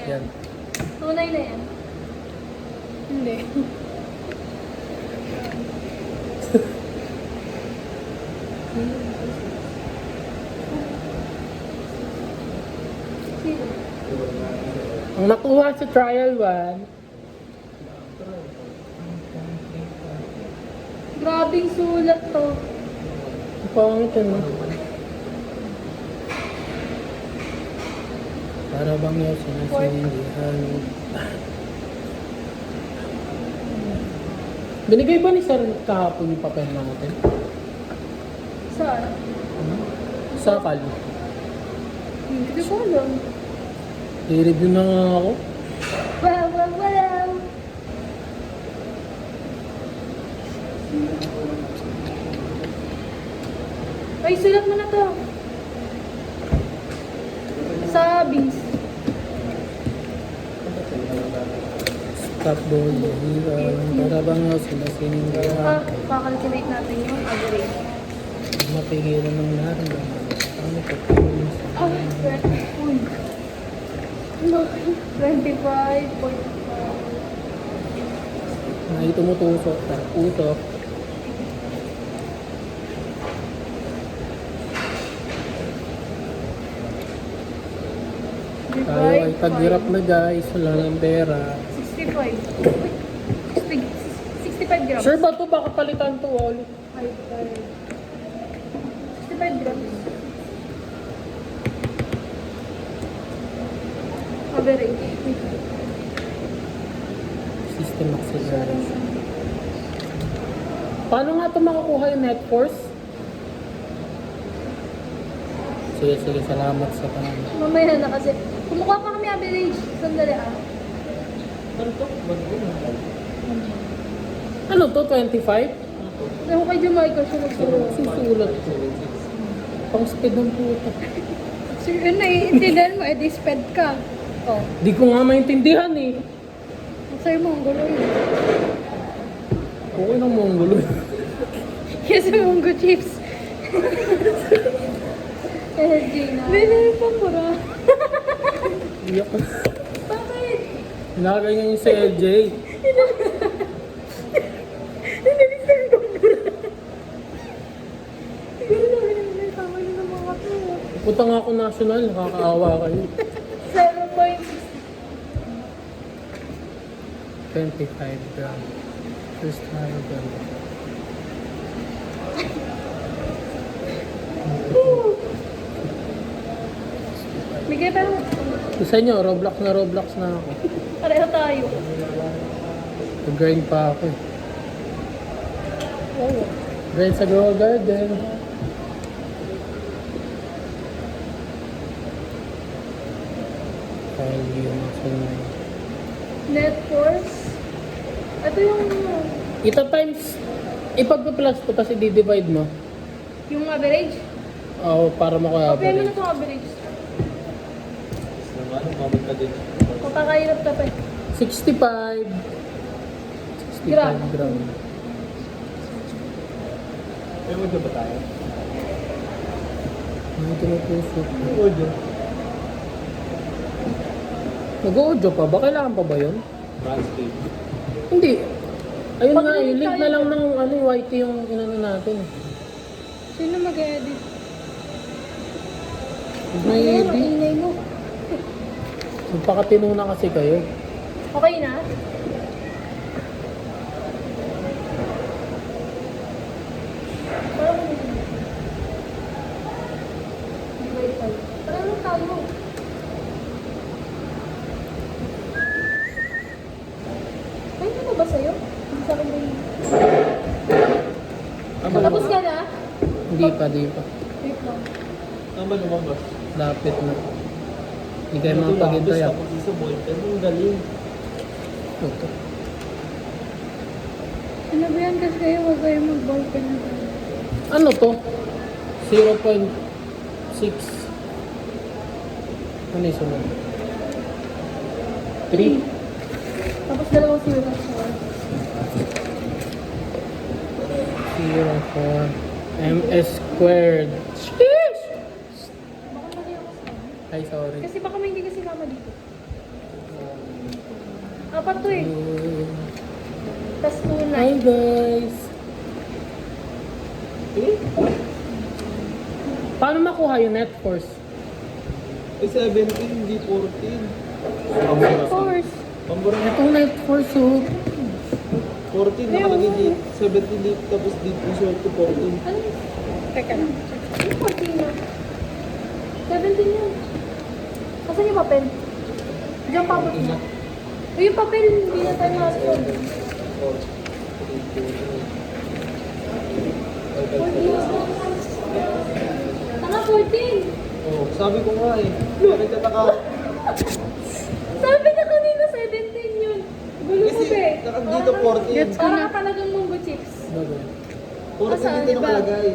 Yan. Tunay na yan. Hindi. Ang nakuha sa trial 1, Grabing sulat to. ang pangit yun, no? Para bang yung sinasindihan. Binigay ba ni Sir kahapon yung papel natin? Saan? Sa Kali. Hindi ko alam. I-review na nga ako. Wow, wow, wow. Ay, sulat mo na to. Sa Bings. Stop bullying. Para bang yung sinasindihan. Kakalculate natin yung average. Mapigilan ng lahat. Ano ko? Uy. No, 25.5. Ay, tumutusok. Usok. Tayo ay taghirap na guys. Wala ng pera. 65. 65 grams. Sure ba to? Baka palitan to ulit. 65 grams. Average. System acceleration. Paano nga ito makukuha yung net force? Sige, sige. Salamat sa tanong. Mamaya na kasi. Kumukuha pa kami average. Sandali ah. Ano to? 25? Ako kay Jamaica siya nagsulat. Susulat ko. Pang speed ng puta. Sir, yun naiintindihan mo, edi sped ka. Oh. Di ko nga maintindihan eh. Sir, Mongolo yun. Okay ng Mongolo. Yes, Mongo chips. Gina. Bilay pa pura. Iyak ko. Bakit? Nakaganyan yung si LJ. Nilisan ko pura. Siguro namin ang tama na ng mga to. Punta nga ako national, nakakaawa kayo. 25 grams. First time grams. Bigay pa mo. Sa inyo, Roblox na ako. Pareho tayo. Nag-grind pa ako eh. Oo. Grind sa Grow Garden. Kaya yung masunay. Net force. Ito yung Ita times, ipagpa-plus to kasi di-divide mo. average. Oo, para makuha Okay mo na average. itong average. Papakahirap ka pa eh. 65. 65 Gram. grams. May audio ba tayo? Ano tinupusok? Audio. Nag-audio pa ba? Kailangan pa ba yun? Translate. Hindi. Ayun nga, Pag-link link tayo na lang dyan. ng ano, YT yung inano natin. Sino mag-edit? Huwag na i-edit. Ingay mo. Magpakatino na kasi kayo. Okay na? Parang tayo. Ay, ano ba sa'yo? Hindi sa akin ba yun? Tapos ka na? Hindi pa, di pa. Wait lang. Ano ba lumabas? Lapit na. Hindi kayo makapag-hintay ah. Tapos isa ballpen. Ang galing. Ito. Ano ba yan kasi kayo? Huwag kayo mag-ballpen na tayo. Ano to? 0.6. Ano yung sunod? 3. Tapos dalawang zero na siya. 0.4 ms squared. Sheesh! Baka mali ako sa akin. Ay, sorry. Kasi baka may hindi kasi kama dito. Apat to eh. Tas Hi tunay. guys! Eh? Paano makuha yung net force? Eh, 17, hindi 14. Of course. Pambura na. Itong net force, oh. 14, nakalagay dito. 17 dito, tapos dito suot ko 14. Ano? Teka lang. Ano 14 yun? 17 yun. Asan yung papel? Diyan pabot mo. Uy, yung papel, hindi na tayo makasunod. 14. Tanga 14. Oh, sabi ko nga eh. Kaya nagtataka ako. Sabi na kanina 17 yun. Gulo mo Kasi ba eh. dito 14. Gets ko na talagang munggo chips. Bagay. 14 Asan, dito diba? nakalagay.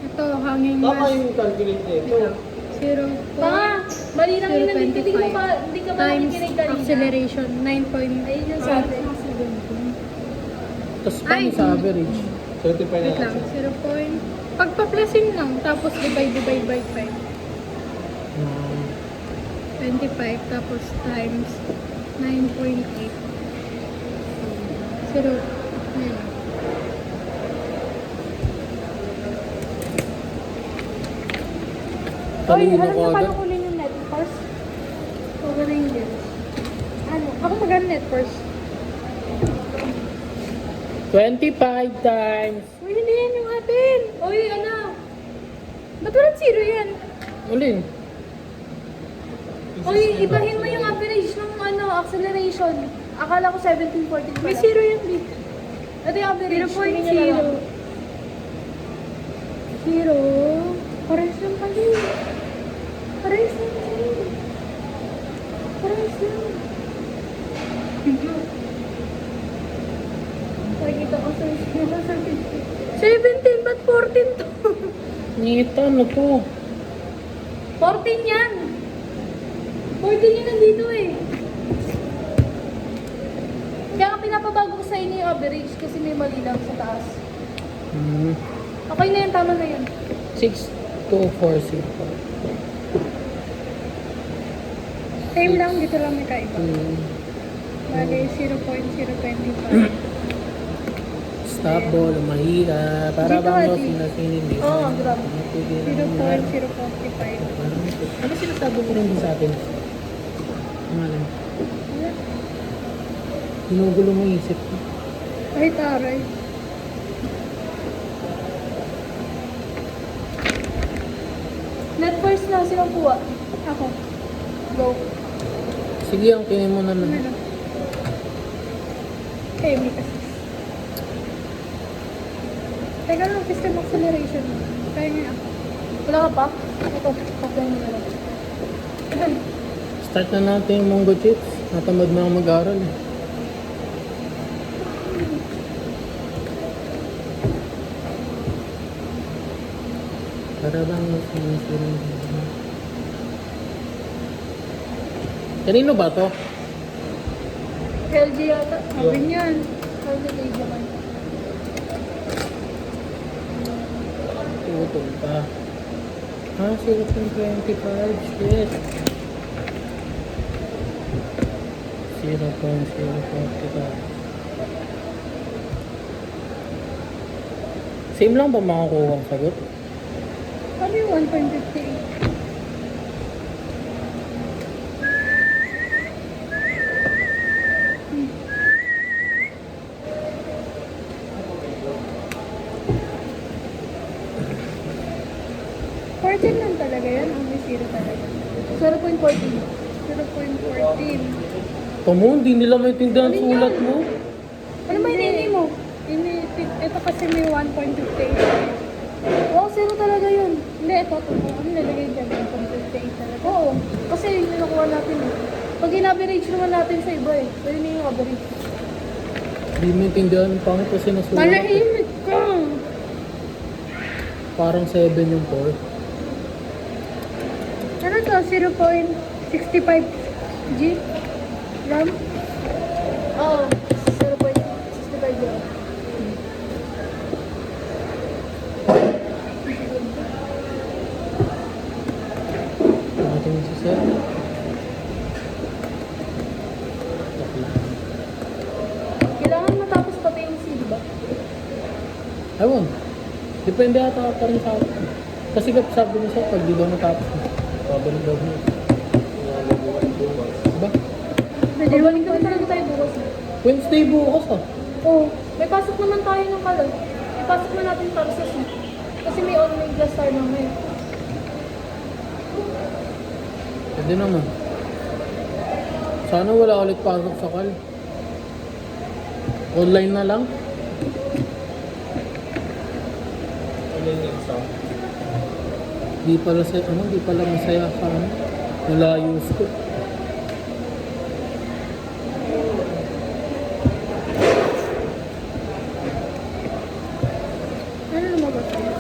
Ito, hanging Tama yung calculate nito. 0. Tanga! Mali lang yun. Hindi mo ba, hindi ka ba nakikinig kanina? Acceleration, 9. Ayun yung sabi. Tapos paano sa average? 35 na Wait lang, lang. 0. Pagpa-plusin lang, tapos divide by 5. 25, tapos times 9.8. 0. Ayun. Talino alam ko na agad. paano kulin yung net force? Over ranges. Ano? Ako net force. 25 times. Uy, hindi yan yung atin. Uy, ano? Ba't walang zero yan? Ulin. Uy, ibahin mo yung average ng acceleration. Akala ko 17.14 pala. May zero yan, B. Ito yung average. 0.0. 0. Parehas lang pala. Parehas lang pala. Parehas lang. Nakikita ko sa 17, ba't 14 to? Ngita, ano to? 14 yan! 14 yan nandito eh. Kaya nga pinapabago ko sa inyo yung average kasi may mali lang sa taas. Okay na yan, tama na yan. 6, 2, 4, 6. Same lang, dito lang may kaiba. Bagay 0.025. Stop ball, mahira. Para Dito, bang daw Adi. sinasinindi. Oo, grabe. 0.0. 0.045. Ano sinasabi ko rin sa atin? Ang alam. Ginugulo mo yung isip ko. Ay, taray. Net first na, sinong kuha? Ako. Go. Sige, ang kinin mo na lang. Ano? Okay, may kasi. Teka lang, system acceleration. Kaya nga ako. Wala ka pa? Ito, pakyan mo na lang. Start na natin yung Mongo Chips. Natamad na ako mag-aral. Para bang sinasinindi. Kanino ba to? LG yata. Sabi niyan. LG naman. Tutol pa. Ah, 0.25. Shit. 0.025. Same lang ba makakuha ang sagot? Ano yung 1.58? lang talaga yan. O may zero talaga. 0.14. 0.14. Tamo, hindi nila maintindihan ang Ano sulat yan? mo. Ano ba ini mo? Ito kasi may 1.58. Oo, zero talaga yun. Hindi, ito. Ano nilagay dyan? 1.58 talaga. Oo, kasi yun yung nakuha natin eh. Pag in-average naman natin sa iba eh. So yun yung average. Hindi maintindihan pangit kasi nasulat. Malahimik ka! Parang 7 yung 4. Ano to? 0.65 G? Gram? Oo, 0.65 gram. Natin si Sir. Ewan. Depende ata pa rin sa akin. Kasi sabi niya sa pag di daw natapos. Babalik daw niya. Diba? Pwede balik kami talaga tayo bukas. Wednesday bukas ah. Oo. May pasok naman tayo ng kalog. May pasok na natin para sa sleep. Kasi may online class tayo mamaya. Pwede naman. Sana wala ulit pasok sa kal. Online na lang. Online exam. Di pala di pala masaya sa ano. Nalayos ko. Ano lumabas tayo?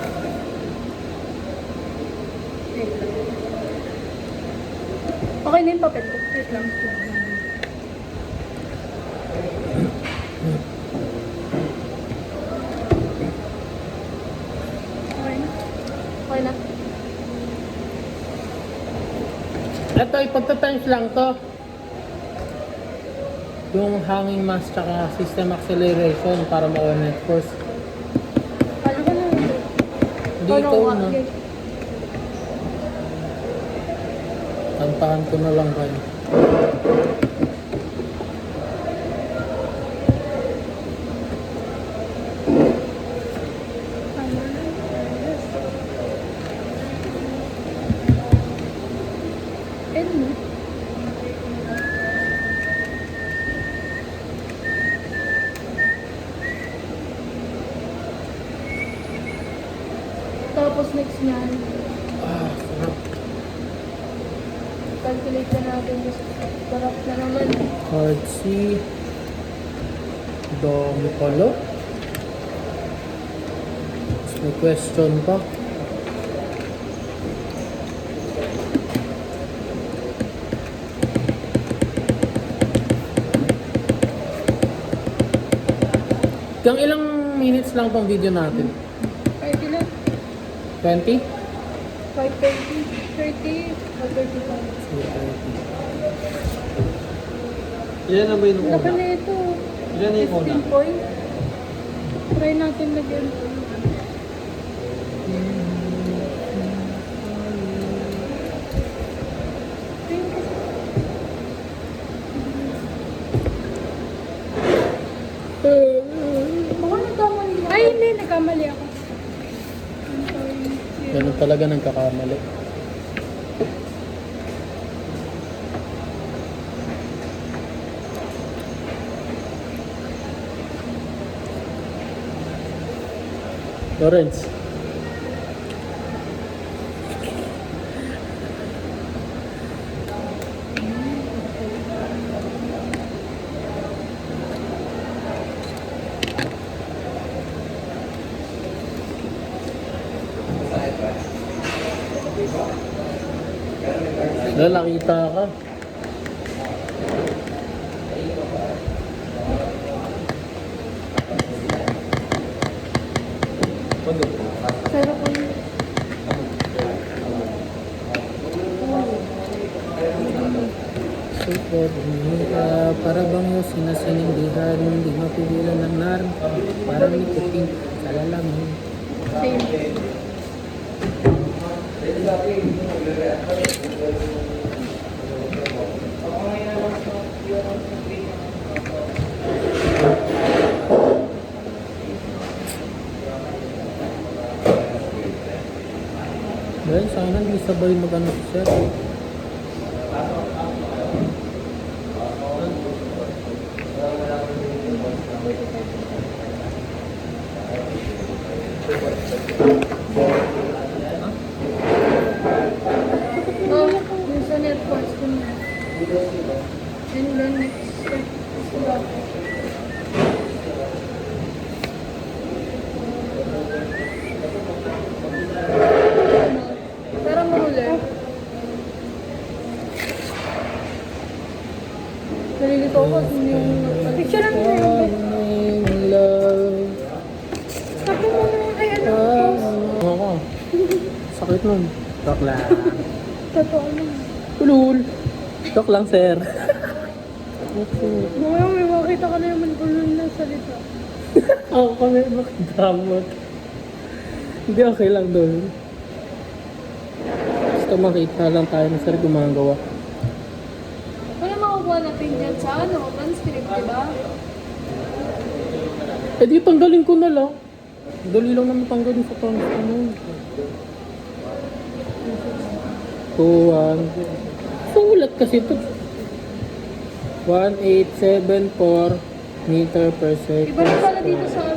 Wait lang. Okay na yung papel ko. Wait lang. Okay na. Okay na. Ito, ipagta-times lang to. Yung hanging mass tsaka system acceleration para ma-net force. Ano ba na? Hindi ikaw na. Tantahan ko na lang kayo. Ano? Tapos next niyan, Ah, sarap. calculate na natin yung sarap na naman. Card C. Domicolo. Tapos may question pa. Hanggang ilang minutes lang tong video natin? Kahit ilan? 20? 5:30, 30, or 35. Sige, 30. Ilan na ba yung Laki una? na ito. Ilan na yung una? 15 point. Try natin lagyan. Ayun kasi. Baka nagkamali ako. Ay, hindi. Nagkamali ako. I'm sorry. Ganun talaga nagkakamali. Lawrence. Nakita ka. Pagod. Pero kung Support ka para bang yung sinasinindihan, hindi mapigilan ng narm, parang nikuting sa lalamin. same. Dahil sana hindi sabay mag-ano si sir. Oh, yung sa net force ko na. And then next step is love. Pero mahuli. Nalilito ako kasi hindi yung picture lang nila yung bed. Falling in love. Sabi mo na, ay ano ko. Ako. Sakit nun. Joke lang. Totoo naman. Ulul. Joke lang, sir. Mamaya may makita ka na yung mankulun na salita. Ako kami makidamot. Hindi, okay lang doon. Basta makita lang tayo na sir gumagawa. Wala makukuha na pin dyan sa transcript, di ba? Eh di tanggalin ko na lang. Dali lang naman tanggalin sa pang ano. 2, 1. Sulat kasi ito. 1874 meter per second. Iba rin pala dito sa sa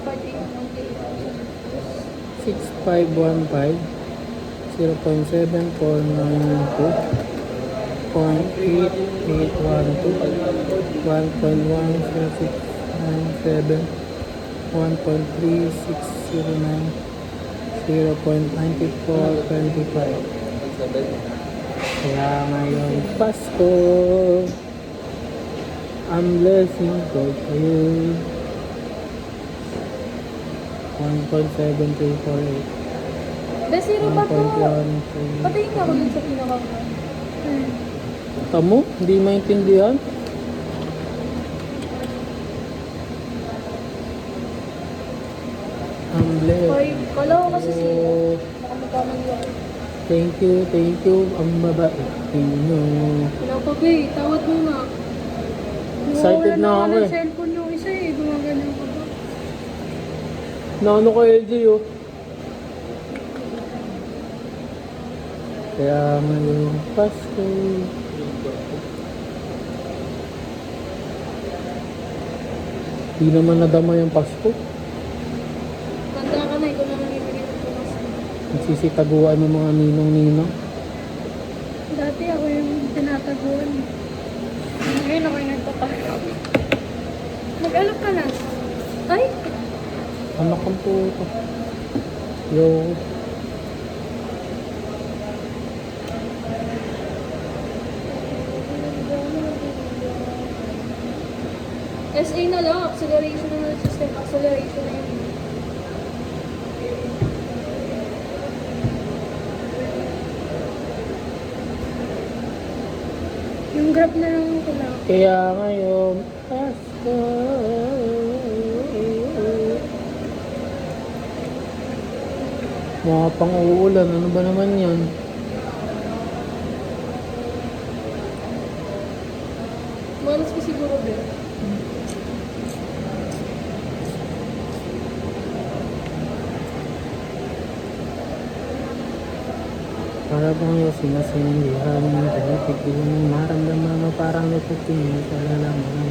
party. 6515 0.7492 0.8812 1.10697 1.3609 0.9425. Kaya ngayong Pasko, I'm blessing God for you. 1.7348. Desiro ba to? 1.13. Patingin nga ako dun sa pinaka. Tamo, hindi maintindihan. I'm blessed. Hoy, kala ko kasi si... Oh, Baka magkamali ako. thank you. Ang mabait. Tino. Wala pa ba eh, tawad mo na. Excited na ako Wala eh. cellphone yung isa eh, gumaganyan ka ba? Naano ka LJ oh. Kaya ngayong Pasko. Di naman nadama yung Pasko. Tanda ka na, ikaw na lang ibigay ng tumas. Nagsisitaguan ng mga ninong-ninong. Dati ako yung tinataguan. Ngayon ako yung nagtatago. Mag-alok ka na. Ay! Anak ang puto. Yo. SA na lang, acceleration na system, acceleration na yun. Yung grab na lang ko lang. Kaya ngayon Pasko. Mga pang-uulan. Ano ba naman yan? Malas ko siguro ba? Para bang yung sinasindihan ng pagpipilan ng maramdaman mo parang natutunin sa lalaman.